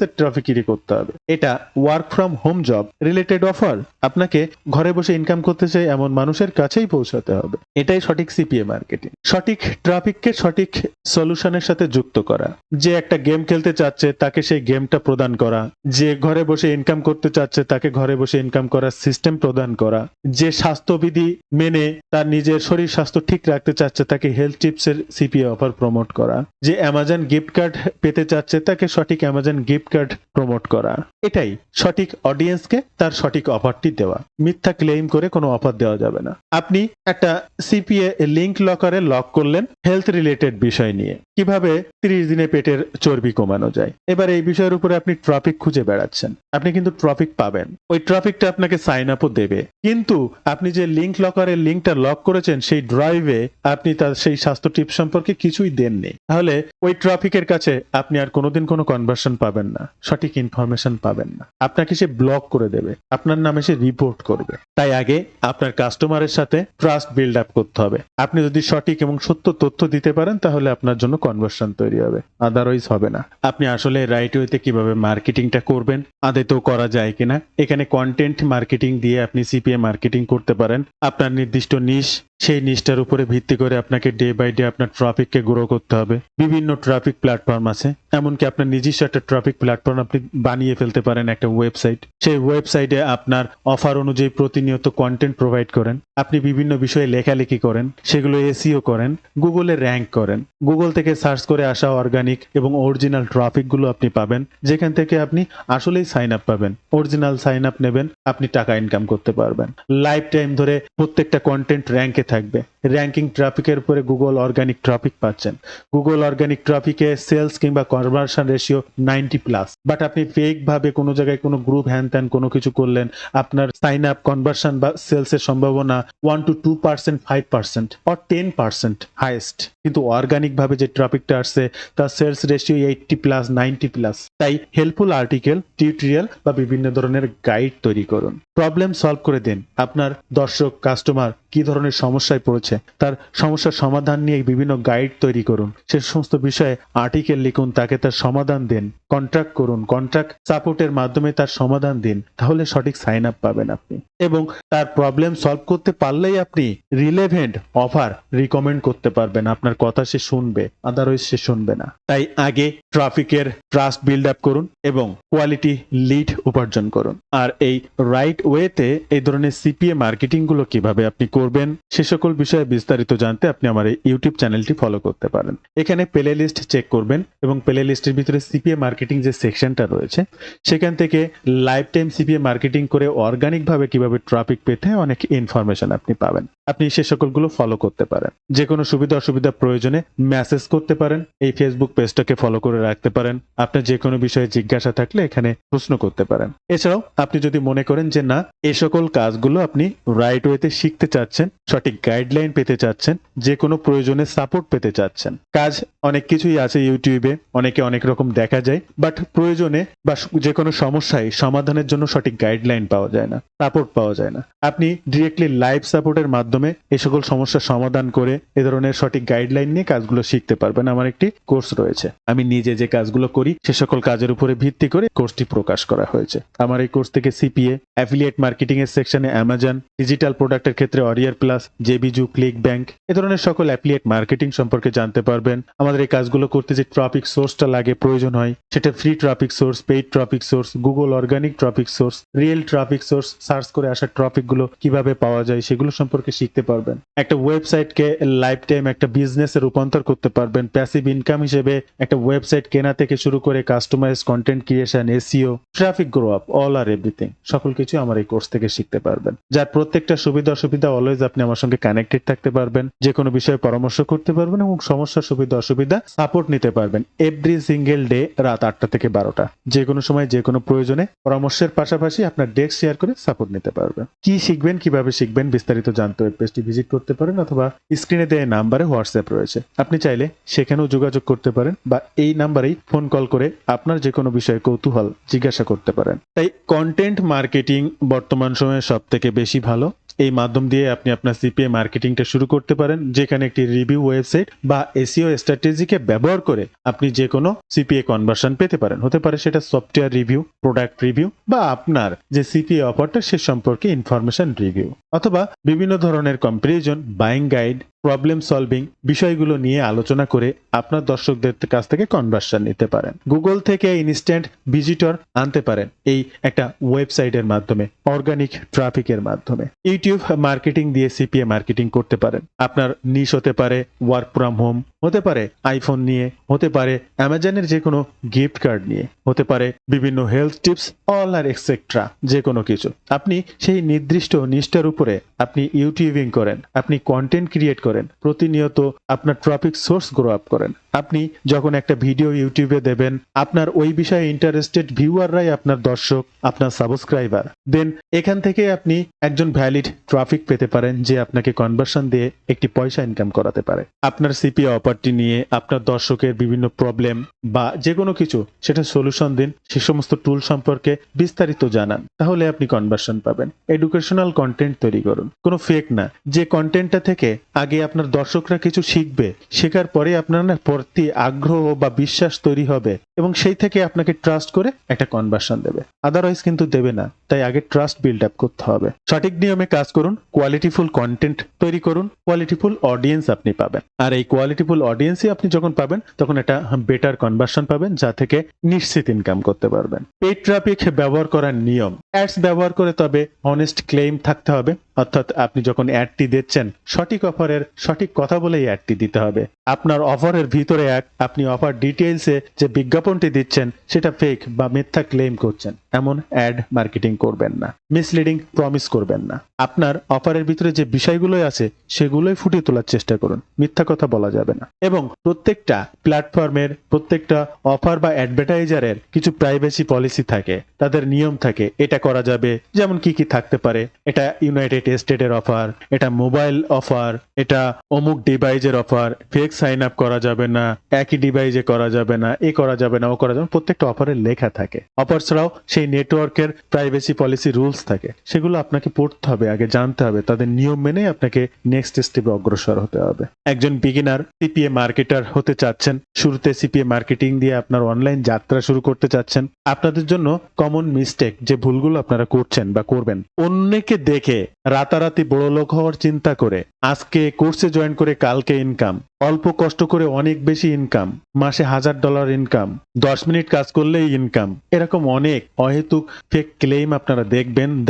এর ট্রাফিকই করতে হবে। এটা work from home job related offer, আপনাকে ঘরে বসে ইনকাম করতে চাই এমন মানুষের কাছেই পৌঁছাতে হবে। এটাই সঠিক সিপিএ মার্কেটিং। সঠিক ট্রাফিককে সঠিক সলিউশনের সাথে যুক্ত করা। যে একটা গেম খেলতে চাচ্ছে তাকে সেই গেমটা প্রদান করা, যে ঘরে বসে ইনকাম করতে চাচ্ছে তাকে ঘরে বসে ইনকাম করার সিস্টেম প্রদান করা, যে স্বাস্থ্যবিধি মেনে তার নিজের শরীর স্বাস্থ্য ঠিক রাখতে চাচ্ছে তাকে হেলথ টিপসের সিপিএ অফার প্রমোট করা, যে অ্যামাজন গিফট কার্ড পেতে চাচ্ছে তাকে সঠিক অ্যামাজন গিফট কার্ড প্রমোট করা। এটাই সঠিক অডিয়েন্সকে তার সঠিক অফারটি দেওয়া। মিথ্যা ক্লেম করে কোনো অফার দেওয়া যাবে না। আপনি একটা সিপিএ লিংক লকারে লক করলেন হেলথ রিলেটেড বিষয় নিয়ে, কিভাবে 30 দিনে পেটের চর্বি কমানো যায়। এবার এই বিষয়ের উপরে আপনি ট্রাফিক খুঁজে বেড়াচ্ছেন, আপনি কিন্তু ট্রাফিক পাবেন, ওই ট্রাফিকটা আপনাকে সাইন আপও দেবে, কিন্তু আপনি যে লিংক লকারের লিংকটা লক করেছেন সেই ড্রাইভে আপনি তার সেই স্বাস্থ্য টিপস সম্পর্কে কিছুই দেননি। তাহলে ওই ট্রাফিকের কাছে আপনি আর কোনোদিন কোনো কনভার্সন পাবেন না, সঠিক ইনফরমেশন পাবেন না, আপনাকে সে ব্লক করে দেবে, আপনার নামে সে রিপোর্ট করবে। তাই আগে আপনার কাস্টমারের সাথে ট্রাস্ট বিল্ড আপ করতে হবে। আপনি যদি সঠিক এবং সত্য তথ্য দিতে পারেন তাহলে আপনার জন্য কনভার্সন তৈরি হবে, আদারওয়াইজ হবে না। আপনি আসলে রাইট ওয়েতে কিভাবে মার্কেটিংটা করবেন, আদতেও করা যায় কিনা, এখানে কন্টেন্ট মার্কেটিং দিয়ে আপনি সিপিএ মার্কেটিং করতে পারেন। আপনার নির্দিষ্ট নিশ, সেই নিশটার উপরে ভিত্তি করে আপনাকে ডে বাই ডে আপনার ট্রাফিককে গ্রো করতে হবে। বিভিন্ন ট্রাফিক প্ল্যাটফর্ম আছে, এমনকি আপনার নিজস্ব একটা ট্রাফিক প্ল্যাটফর্ম আপনি বানিয়ে ফেলতে পারেন, একটা ওয়েবসাইট। সেই ওয়েবসাইটে আপনার অফার অনুযায়ী প্রতিনিয়ত কন্টেন্ট প্রোভাইড করেন, আপনি বিভিন্ন বিষয়ে লেখালেখি করেন, সেগুলো এসইও করেন, গুগলে র্যাঙ্ক করেন। গুগল থেকে সার্চ করে আসা অর্গানিক এবং অরিজিনাল ট্রাফিকগুলো আপনি পাবেন, যেখান থেকে আপনি আসলেই সাইন আপ পাবেন। অরিজিনাল সাইন আপ নেবেন, আপনি টাকা ইনকাম করতে পারবেন। লাইফ টাইম ধরে প্রত্যেকটা কন্টেন্ট র্যাঙ্কে থাকবে। র্যাঙ্কিং ট্রাফিকের উপরে গুগল অর্গানিক ট্রাফিক পাচ্ছেন। গুগল অর্গানিক ট্রাফিকে সেলস কিংবা কনভার্সন রেশিও 90+। বাট আপনি ফেক ভাবে কোনো জায়গায় কোনো গ্রুপ হ্যান ত্যান কোনো কিছু করলেন, আপনার সাইন আপ, কনভার্সন বা সেলসের সম্ভাবনা 1 to 2%, 5% or 10% হাইয়েস্ট। কিন্তু অর্গানিক ভাবে যে ট্রাফিকটা আসছে তার সেলস রেশিও 80+, 90+। তাই হেল্পফুল আর্টিকেল, টিউটোরিয়াল বা বিভিন্ন ধরনের গাইড তৈরি করুন। প্রবলেম সলভ করে দিন। আপনার দর্শক, কাস্টমার কি ধরনের সমস্যায় পড়েছে তার সমস্যার সমাধান নিয়ে বিভিন্ন গাইড তৈরি করুন। সে সমস্ত বিষয়ে আর্টিকেল লিখুন, তাকে তার সমাধান দিন। কন্ট্রাক্ট করুন, কন্ট্রাক্ট সাপোর্টের মাধ্যমে তার সমাধান দিন, তাহলে সঠিক সাইন আপ পাবেন আপনি। এবং তার প্রবলেম সলভ করতে পারলেই আপনি রিলেভেন্ট অফার রিকমেন্ড করতে পারবেন। আপনার কথা সে শুনবে, আদারওয়াইজ সে শুনবে না। তাই আগে ট্রাফিকের ট্রাস্ট বিল্ড আপ করুন এবং কোয়ালিটি লিড উপার্জন করুন। আর এই রাইট ওয়েতে এই ধরনের সিপিএ মার্কেটিং গুলো কিভাবে আপনি করবেন করবেন সে সকল বিষয়ে বিস্তারিত জানতে আপনি আমার এই ইউটিউব চ্যানেলটি ফলো করতে পারেন। এখানে প্লে লিস্ট চেক করবেন এবং প্লে লিস্টের ভিতরে সিপিএ মার্কেটিং যে সেকশনটা রয়েছে সেখান থেকে লাইফ টাইম সিপিএ মার্কেটিং করে অর্গানিকভাবে কিভাবে ট্রাফিক পেতে হয় অনেক ইনফরমেশন আপনি পাবেন। আপনি সে সকলগুলো ফলো করতে পারেন। যে কোনো সুবিধা অসুবিধা প্রয়োজনে মেসেজ করতে পারেন, এই ফেসবুক পেজটাকে ফলো করে রাখতে পারেন। আপনার যে কোনো বিষয়ে জিজ্ঞাসা থাকলে এখানে প্রশ্ন করতে পারেন। এছাড়াও আপনি যদি মনে করেন যে না এই সকল কাজগুলো আপনি রাইট ওয়েতে শিখতে চাচ্ছেন, সঠিক গাইডলাইন পেতে চাচ্ছেন, যে কোনো প্রয়োজনে সাপোর্ট পেতে চাচ্ছেন, কাজ অনেক কিছুই আছে ইউটিউবে, অনেকে অনেক রকম দেখা যায়, বাট প্রয়োজনে বা যে কোনো সমস্যায় সমাধানের জন্য সঠিক গাইডলাইন পাওয়া যায় না, সাপোর্ট পাওয়া যায় না। আপনি ডিরেক্টলি লাইভ সাপোর্টের মাধ্যমে এই সকল সমস্যার সমাধান করে এ ধরনের সঠিক গাইডলাইন নিয়ে কাজগুলো শিখতে পারবেন। আমার একটি কোর্স রয়েছে, আমি নিজে যে কাজগুলো করি সে সকল কাজের উপরে ভিত্তি করে কোর্সটি প্রকাশ করা হয়েছে। আমার এই কোর্স থেকে সিপিএ, অ্যাফিলিয়েট মার্কেটিং এর সেকশনে অ্যামাজন, ডিজিটাল প্রোডাক্টের ক্ষেত্রে অরিয়ার প্লাস, জেবিজু, ক্লিক ব্যাংক এ ধরনের সকল অ্যাফিলিয়েট মার্কেটিং সম্পর্কে জানতে পারবেন। আমাদের এই কাজগুলো করতে যে ট্রাফিক সোর্সটা লাগে প্রয়োজন হয় সেটা free traffic source, paid traffic source, Google organic traffic source, real traffic source, search করে আসা ট্রাফিক গুলো কিভাবে পাওয়া যায় সেগুলো সম্পর্কে শিখতে পারবেন। একটা ওয়েবসাইটকে লাইফ টাইম একটা বিজনেসে রূপান্তর করতে পারবেন। প্যাসিভ ইনকাম হিসেবে একটা ওয়েবসাইট কেনা থেকে শুরু করে customize content creation, SEO, traffic grow up, all আর এভরিথিং সকল কিছু আমার এই কোর্স থেকে শিখতে পারবেন। যার প্রত্যেকটা সুবিধা অসুবিধা অলওয়েজ আপনি আমার সঙ্গে কানেক্টেড থাকতে পারবেন, যে কোনো বিষয়ে পরামর্শ করতে পারবেন এবং সমস্যার সুবিধা অসুবিধা সাপোর্ট নিতে পারবেন। এভরি সিঙ্গেল ডে রাত 8টা থেকে 12টা যে কোনো সময় যে কোনো প্রয়োজনে পরামর্শের পাশাপাশি আপনার ডেস্ক শেয়ার করে সাপোর্ট নিতে পারবেন। কি শিখবেন, কিভাবে শিখবেন বিস্তারিত জানতে ওয়েব পেজটি ভিজিট করতে পারেন অথবা স্ক্রিনে দেওয়া নাম্বারে হোয়াটসঅ্যাপ রয়েছে, আপনি চাইলে সেখানেও যোগাযোগ করতে পারেন বা এই নাম্বারেই ফোন কল করে আপনার যে কোনো বিষয়ে কৌতূহল জিজ্ঞাসা করতে পারেন। তাই কন্টেন্ট মার্কেটিং বর্তমান সময়ে সব থেকে বেশি ভালো। এই মাধ্যম দিয়ে আপনি আপনার সিপিএ মার্কেটিংটা শুরু করতে পারেন, যেখানে একটি রিভিউ ওয়েবসাইট বা এসইও স্ট্র্যাটেজিকে ব্যবহার করে আপনি যে কোনো সিপিএ কনভার্সন পেতে পারেন। হতে পারে সেটা সফটওয়্যার রিভিউ, প্রোডাক্ট রিভিউ বা আপনার যে সিপিএ অফারটা সে সম্পর্কে ইনফরমেশন রিভিউ, অথবা বিভিন্ন ধরনের comparison, buying guide, problem solving বিষয়গুলো নিয়ে আলোচনা করে আপনার দর্শকদের কাছ থেকে কনভার্সন নিতে পারেন। গুগল থেকে ইনস্ট্যান্ট ভিজিটর আনতে পারেন এই একটা ওয়েবসাইটের মাধ্যমে, অর্গানিক ট্রাফিকের মাধ্যমে। ইউটিউব মার্কেটিং দিয়ে সিপিএ মার্কেটিং করতে পারেন। আপনার নিশ হতে পারে ওয়ার্ক ফ্রম হোম, হতে পারে আইফোন নিয়ে, হতে পারে অ্যামাজনের যে কোনো গিফট কার্ড নিয়ে, হতে পারে বিভিন্ন হেলথ টিপস, অল আর এক্সেট্রা যে কোনো কিছু। আপনি সেই নির্দিষ্ট নিষ্ঠার উপরে আপনি ইউটিউবিং করেন, আপনি কন্টেন্ট ক্রিয়েট করেন, প্রতিনিয়ত আপনার ট্রাফিক সোর্স গ্রো আপ করেন। আপনি যখন একটা ভিডিও ইউটিউবে দেবেন, আপনার ওই বিষয়ে ইন্টারেস্টেড ভিউয়াররাই আপনার দর্শক, আপনার সাবস্ক্রাইবার। দেন এখান থেকে আপনি একজন ভ্যালিড ট্রাফিক পেতে পারেন যে আপনাকে কনভার্সন দিয়ে একটি পয়সা ইনকাম করাতে পারে। আপনার সিপিএ অফারটি নিয়ে আপনার দর্শকের বিভিন্ন প্রবলেম বা যে কোনো কিছু সেটা সলিউশন দিন, সে সমস্ত টুল সম্পর্কে বিস্তারিত জানান, তাহলে আপনি কনভার্সন পাবেন। এডুকেশনাল কন্টেন্ট তৈরি করুন, কোনো ফেক না, যে কন্টেন্টটা থেকে আগে আপনার দর্শকরা কিছু শিখবে, শেখার পরে আপনার না প্রতি আগ্রহ বা বিশ্বাস তৈরি হবে এবং সেই থেকে আপনাকে ট্রাস্ট করে একটা কনভার্সন দেবে, আদারওয়াইজ কিন্তু দেবে না। তাই আগে ট্রাস্ট বিল্ড আপ করতে হবে। সঠিক নিয়মে কাজ করুন, কোয়ালিটিফুল কন্টেন্ট তৈরি করুন, কোয়ালিটিফুল অডিয়েন্স আপনি পাবেন। আর এই কোয়ালিটিফুল অডিয়েন্সই আপনি যখন পাবেন তখন একটা বেটার কনভার্সন পাবেন, যা থেকে নিশ্চিত ইনকাম করতে পারবেন। পেইড ট্রাফিক ব্যবহার করার নিয়ম, অ্যাডস ব্যবহার করে তবে অনেস্ট ক্লেম থাকতে হবে, অর্থাৎ আপনি যখন অ্যাডটি দিচ্ছেন সঠিক অফারের সঠিক কথা বলেই অ্যাডটি দিতে হবে। আপনার অফারের ভিতরে আপনি অফার ডিটেইলসে যে বিজ্ঞাপনটি দিচ্ছেন সেটা ফেক বা মিথ্যা ক্লেম করছেন, এমন অ্যাড মার্কেটিং করবেন না। মিসলিডিং প্রমিস করবেন না। আপনার অফারের ভিতরে যে বিষয়গুলোই আছে সেগুলোই ফুটিয়ে তোলার চেষ্টা করুন, মিথ্যা কথা বলা যাবে না। এবং প্রত্যেকটা প্ল্যাটফর্মের, প্রত্যেকটা অফার বা অ্যাডভার্টাইজারের কিছু প্রাইভেসি পলিসি থাকে, তাদের নিয়ম থাকে, এটা করা যাবে, যেমন কি কি থাকতে পারে, এটা ইউনাইটেড স্টেটের অফার, এটা মোবাইল অফার, এটা অমুক ডিভাইসের অফার, ফেক সাইন আপ করা যাবে না, একই ডিভাইসে করা যাবে না, এ করা যাবে না, ও করা যাবে না, প্রত্যেকটা অফারে লেখা থাকে। অফার ছাড়াও সেই নেটওয়ার্কের প্রাইভেসি পলিসি রুলস থাকে, সেগুলো আপনাকে পড়তে হবে, আগে জানতে হবে, তাদের নিয়ম মেনে আপনাকে নেক্সট স্টেপে অগ্রসর হতে হবে। একজন বিগিনার সিপিএ মার্কেটার হতে চাচ্ছেন, শুরুতে সিপিএ মার্কেটিং দিয়ে আপনার অনলাইন যাত্রা শুরু করতে চাচ্ছেন, আপনাদের জন্য কমন মিস্টেক যে ভুলগুলো আপনারা করছেন বা করবেন, অন্যকে দেখে রাতারাতি বড় লোক হওয়ার চিন্তা করে আজকে কোর্সে জয়েন করে কালকে ইনকাম, অল্প কষ্ট করে অনেক বেশি ইনকাম, মাসে $1000 ইনকাম, 10 মিনিট কাজ করলেই ইনকাম, এরকম অনেক অহেতুক ফেক ক্লেম আপনারা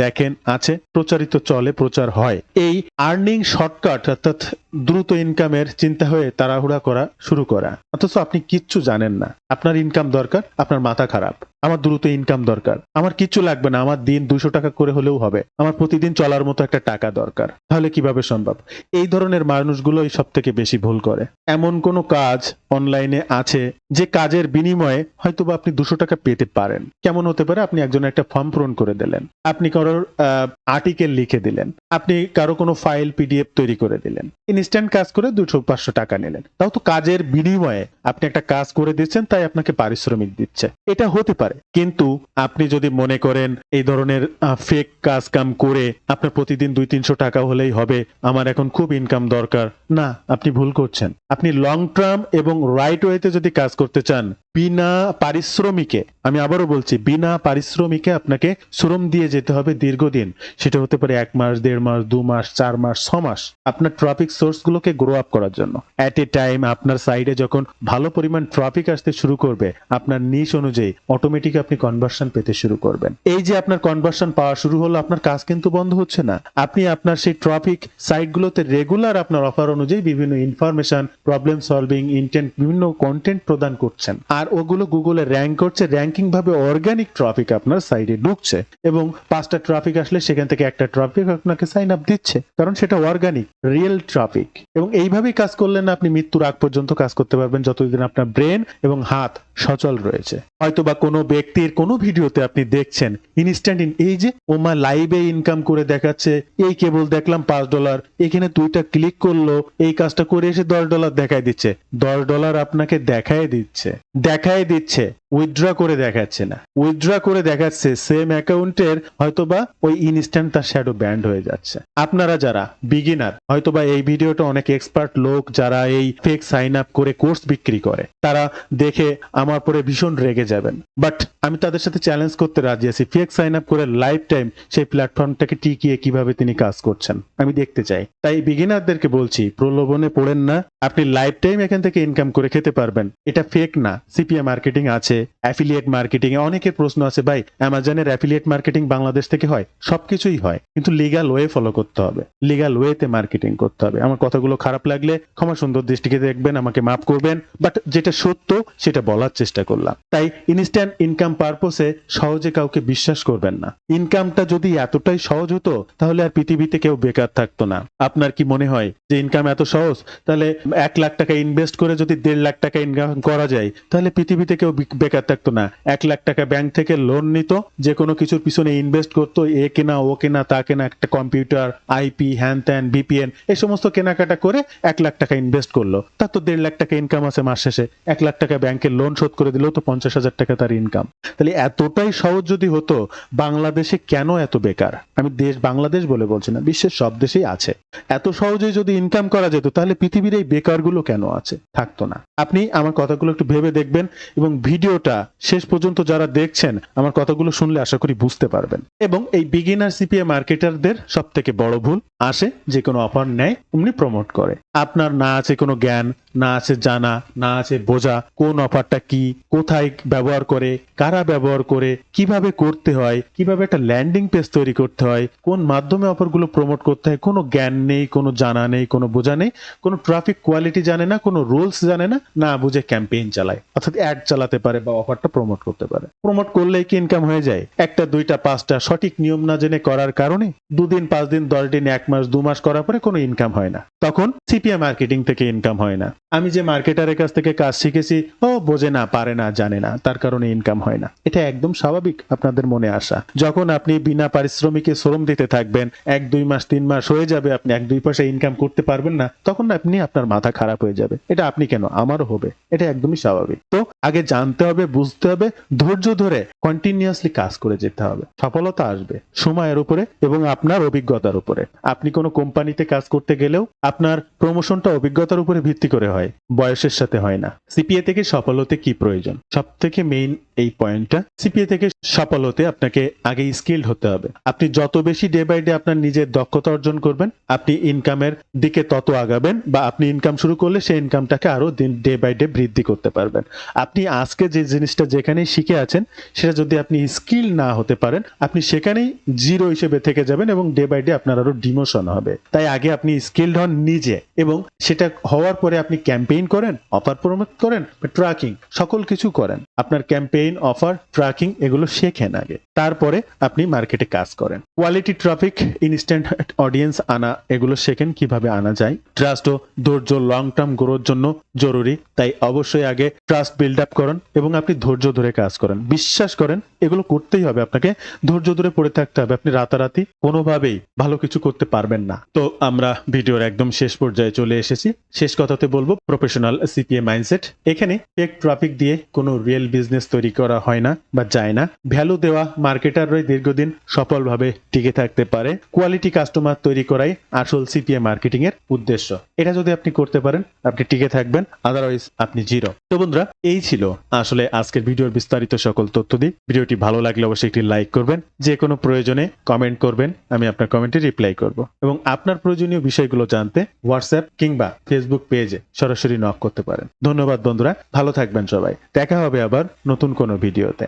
দেখেন আছে, প্রচারিত চলে, প্রচার হয়। এই আর্নিং শর্টকাট অর্থাৎ দ্রুত ইনকামের চিন্তা হয়ে তাড়াহুড়া করা শুরু করা, অথচ আপনি কিচ্ছু জানেন না। আপনার ইনকাম দরকার, আপনার মাথা খারাপ। আমার দ্রুত ইনকাম দরকার, আমার কিচ্ছু লাগবে না, আমার দিন 200 টাকা করে হলেও হবে, আমার প্রতিদিন চলার মতো একটা টাকা দরকার। তাহলে কিভাবে সম্ভব? এই ধরনের মানুষগুলোই সব থেকে বেশি ভুল করে। এমন কোনো কাজ অনলাইনে আছে যে কাজের বিনিময়ে হয়তোবা আপনি 200 টাকা পেতে পারেন। কেমন হতে পারে? আপনি একজন একটা ফর্ম পূরণ করে দিলেন, আপনি কারোর আর্টিকেল লিখে দিলেন, আপনি কারো কোনো ফাইল পিডিএফ তৈরি করে দিলেন, ইনস্ট্যান্ট কাজ করে 200-500 টাকা নিলেন। তাও তো কাজের বিনিময়ে আপনি একটা কাজ করে দিচ্ছেন, তাই আপনাকে পারিশ্রমিক দিচ্ছে। এটা হতে পারে, কিন্তু আপনি যদি মনে করেন এই ধরনের ফেক কাজ কাম করে আপনার প্রতিদিন 200-300 টাকা হলেই হবে, আমার এখন খুব ইনকাম দরকার, না, আপনি ভুল করছেন। আপনি লং টার্ম এবং রাইট ওয়েতে যদি কাজ করতে চান, বিনা পারিশ্রমিকে, আমি আবারও বলছি, বিনা পারিশ্রমিকে আপনাকে শ্রম দিয়ে যেতে হবে দীর্ঘদিন। সেটা হতে পারে 1 মাস, 1.5 মাস, 2 মাস, 4 মাস, 6 মাস, আপনার ট্রাফিক সোর্স গুলোকে গ্রো আপ করার জন্য। অ্যাট এ টাইম আপনার সাইডে যখন ভালো পরিমাণ ট্রাফিক আসতে শুরু করবে, আপনার নিশ অনুযায়ী অটোমেটিক আপনি কনভার্সন পেতে শুরু করবেন। এই যে আপনার কনভার্সন পাওয়া শুরু হলো, আপনার কাজ কিন্তু বন্ধ হচ্ছে না। আপনি আপনার সেই ট্রাফিক সাইটগুলোতে রেগুলার আপনার অফার অনুযায়ী বিভিন্ন ইনফরমেশন, প্রবলেম সলভিং, ইন্টেন্ট, বিভিন্ন কন্টেন্ট প্রদান করছেন, আর ওগুলো গুগলে র্যাঙ্ক করছে। র্যাঙ্কিং ভাবে অর্গানিক ট্রাফিক আপনার সাইটে ঢুকছে, এবং 5টা ট্রাফিক আসলে সেখান থেকে একটা ট্রাফিক আপনাকে সাইন আপ দিচ্ছে, কারণ সেটা অর্গানিক, রিয়েল ট্রাফিক। এবং এইভাবেই কাজ করলে না আপনি মৃত্যুর আগ পর্যন্ত কাজ করতে পারবেন, যতদিন আপনার ব্রেন এবং হাত সচল রয়েছে। হয়তোবা কোনো ব্যক্তির কোনো ভিডিওতে আপনি দেখছেন ইনস্ট্যান্ট, এই যে ওমা লাইভে ইনকাম করে দেখাচ্ছে, এই কেবল দেখলাম $5, এখানে 2টা ক্লিক করলো, এই কাজটা করে এসে $10 দেখায় দিচ্ছে। $10 আপনাকে দেখায় দিচ্ছে, উইথড্র করে দেখাচ্ছে না। উইথড্র করে দেখাচ্ছে সেম অ্যাকাউন্টের, হয়তোবা ওই ইনস্ট্যান্ট তার শ্যাডো ব্যান্ড হয়ে যাচ্ছে। আপনারা যারা বিগিনার, হয়তোবা এই ভিডিওটা অনেক এক্সপার্ট লোক যারা এই ফেক সাইন আপ করে কোর্স বিক্রি করে, তারা দেখে আমার পরে ভীষণ রেগে যাবেন। বাট আমি তাদের সাথে চ্যালেঞ্জ করতে রাজি আছি, ফেক সাইন আপ করে লাইফ টাইম সেই প্ল্যাটফর্মটাকে টিকিয়ে কিভাবে তিনি কাজ করছেন আমি দেখতে চাই। তাই বিগিনারদেরকে বলছি, প্রলোভনে পড়েন না, আপনি লাইফ টাইম এখান থেকে ইনকাম করে খেতে পারবেন। এটা ফেক না। সিপিএ মার্কেটিং আছে, অ্যাফিলিয়েট মার্কেটিং এ অনেকের প্রশ্ন আছে, ভাই অ্যামাজনের অ্যাফিলিয়েট মার্কেটিং বাংলাদেশ থেকে হয়? সবকিছুই হয়, কিন্তু লিগ্যাল ওয়ে ফলো করতে হবে, লিগ্যাল ওয়েতে মার্কেটিং করতে হবে। আমার কথাগুলো খারাপ লাগলে ক্ষমা সুন্দর দৃষ্টিতে দেখবেন, আমাকে মাফ করবেন, বাট যেটা সত্য সেটা বলার চেষ্টা করলাম। তাই ইনস্ট্যান্ট ইনকাম পারপোসে সহজে কাউকে বিশ্বাস করবেন না। ইনকামটা যদি এতটাই সহজ হতো, তাহলে আর পৃথিবীতে কেউ বেকার থাকতো না। আপনার কি মনে হয় যে ইনকাম এত সহজ? তাহলে 1 লাখ টাকা ইনভেস্ট করে যদি 1.5 লাখ টাকা ইনকাম করা যায়, তাহলে পৃথিবীতে কেউ বেকার থাকতো না। 1 লাখ টাকা ব্যাংক থেকে লোন নিত, যে কোনো কিছুর পিছনে ইনভেস্ট করতো, এ কেনা, ও কেনা, তা কেনা, একটা কম্পিউটার, আইপি, হ্যান ত্যান, ভিপিএন, এই সমস্ত কেনাকাটা করে 1 লাখ টাকা ইনভেস্ট করলো, তার তো 1.5 লাখ টাকা ইনকাম আছে মাস শেষে। 1 লাখ টাকা ব্যাংকের লোন শোধ করে দিলেও তো 50,000 টাকা তার ইনকাম। তাহলে এতটাই সহজ যদি হতো, বাংলাদেশে কেন এত বেকার? আমি বাংলাদেশ বলে বলছি না, বিশ্বের সব দেশেই আছে। এত সহজেই যদি ইনকাম করা যেত, তাহলে পৃথিবীর এই বেকারগুলো কেন আছে? থাকতো না। আপনি আমার কথাগুলো একটু ভেবে দেখবেন, এবং ভিডিওটা শেষ পর্যন্ত যারা দেখছেন, আমার কথাগুলো শুনলে আশা করি বুঝতে পারবেন। এবং এই বিগিনার সিপিএ মার্কেটারদের সব থেকে বড় ভুল, আসে যে কোনো অফার নেয়, অমনি প্রমোট করে। আপনার না আছে কোনো জ্ঞান, না আছে জানা, না আছে বোঝা, কোন অফারটা কি, কোথায় ব্যবহার করে, কারা ব্যবহার করে, কিভাবে করতে হয়, কিভাবে একটা ল্যান্ডিং পেজ তৈরি করতে হয়, কোন মাধ্যমে অফারগুলো প্রমোট করতে হয়, কোনো জ্ঞান নেই, কোনো জানা নেই, কোনো বোঝা নেই, কোনো ট্রাফিক কোয়ালিটি জানে না, কোনো রুলস জানে না, না বুঝে ক্যাম্পেইন চালায়, অর্থাৎ অ্যাড চালাতে পারে বা অফারটা প্রমোট করতে পারে। প্রমোট করলেই কি ইনকাম হয়ে যায়? 1টা 2টা 5টা সঠিক নিয়ম না জেনে করার কারণে 2 দিন 5 দিন 10 দিন 1 মাস 2 মাস করার পরে কোনো ইনকাম হয় না, তখন সিপিএ মার্কেটিং থেকে ইনকাম হয় না। আমি যে মার্কেটারের কাছ থেকে কাজ শিখেছি, ও বোঝে না, পারে না, জানে না, তার কারণে ইনকাম হয় না, এটা একদম স্বাভাবিক আপনাদের মনে আসা। যখন আপনি বিনা পারিশ্রমিকে শ্রম দিতে থাকবেন, 1-2 মাস 3 মাস হয়ে যাবে, আপনি 1-2 পয়সা ইনকাম করতে পারবেন না, তখন আপনি আপনার মাথা খারাপ হয়ে যাবে। এটা আপনি কেন, আমারও হবে, এটা একদমই স্বাভাবিক। তো আগে জানতে হবে, বুঝতে হবে, ধৈর্য ধরে কন্টিনিউয়াসলি কাজ করে যেতে হবে। সফলতা আসবে সময়ের উপরে এবং আপনার অভিজ্ঞতার উপরে। আপনি কোনো কোম্পানিতে কাজ করতে গেলেও আপনার প্রমোশনটা অভিজ্ঞতার উপরে ভিত্তি করে হয়। হয়, বয়সের সাথে হয় না। সিপিএ থেকে সফল হতে কি প্রয়োজন? সব থেকে মেইন এই পয়েন্টটা, সিপিএ থেকে সফল হতে আপনাকে আগে স্কিলড হতে হবে। আপনি যত বেশি ডে বাই ডে আপনার নিজের দক্ষতা অর্জন করবেন, আপনি ইনকামের দিকে তত আগাবেন, বা আপনি ইনকাম শুরু করলে সেই ইনকামটাকে আরো ডে বাই ডে বৃদ্ধি করতে পারবেন। আপনি আজকে যে জিনিসটা যেখানেই শিখে আছেন, সেটা যদি আপনি স্কিল না হতে পারেন, আপনি সেখানেই জিরো হিসেবে থেকে যাবেন এবং ডে বাই ডে আপনার আরো ডিমোশন হবে। তাই আগে আপনি স্কিলড হন নিজে, এবং সেটা হওয়ার পরে আপনি ক্যাম্পেইন করেন, অফার প্রমোট করেন, ট্র্যাকিং, সকল কিছু করেন। আপনার ক্যাম্পেইন, অফার, ট্র্যাকিং এগুলো শেখেন আগে, তারপরে আপনি মার্কেটে কাজ করেন। কোয়ালিটি ট্রাফিক, ইনস্ট্যান্ট অডিয়েন্স আনা, এগুলো শেখেন কিভাবে আনা যায়। ট্রাস্ট ও ধৈর্য লং টার্ম গ্রোথের জন্য জরুরি, তাই অবশ্যই আগে ট্রাস্ট বিল্ড আপ করেন এবং আপনি ধৈর্য ধরে কাজ করেন। বিশ্বাস করেন, এগুলো করতেই হবে আপনাকে, ধৈর্য ধরে পড়ে থাকতে হবে। আপনি রাতারাতি কোনোভাবেই ভালো কিছু করতে পারবেন না। তো আমরা ভিডিওর একদম শেষ পর্যায়ে চলে এসেছি। শেষ কথাতে বলবো, প্রফেশনাল সিপিএ মাইন্ডসেট। এখানে টেক ট্রাফিক দিয়ে কোনো রিয়েল বিজনেস তৈরি করা হয় না বা যায় না। ভ্যালু দেওয়া মার্কেটাররাই দীর্ঘদিন সফলভাবে টিকে থাকতে পারে। কোয়ালিটি কাস্টমার তৈরি করাই আসল সিপিএ মার্কেটিং এর উদ্দেশ্য। এটা যদি আপনি করতে পারেন, আপনি টিকে থাকবেন, আদারওয়াইজ আপনি জিরো। তো বন্ধুরা, এই ছিল আসলে আজকের ভিডিওর বিস্তারিত সকল তথ্য দিয়ে। ভিডিওটি ভালো লাগলে অবশ্যই একটি লাইক করবেন, যে কোনো প্রয়োজনে কমেন্ট করবেন, আমি আপনার কমেন্টে রিপ্লাই করব, এবং আপনার প্রয়োজনীয় বিষয়গুলো জানতে হোয়াটসঅ্যাপ কিংবা ফেসবুক পেজে সরাসরি নক করতে পারেন। ধন্যবাদ বন্ধুরা, ভালো থাকবেন সবাই। দেখা হবে আবার নতুন কোনো ভিডিওতে।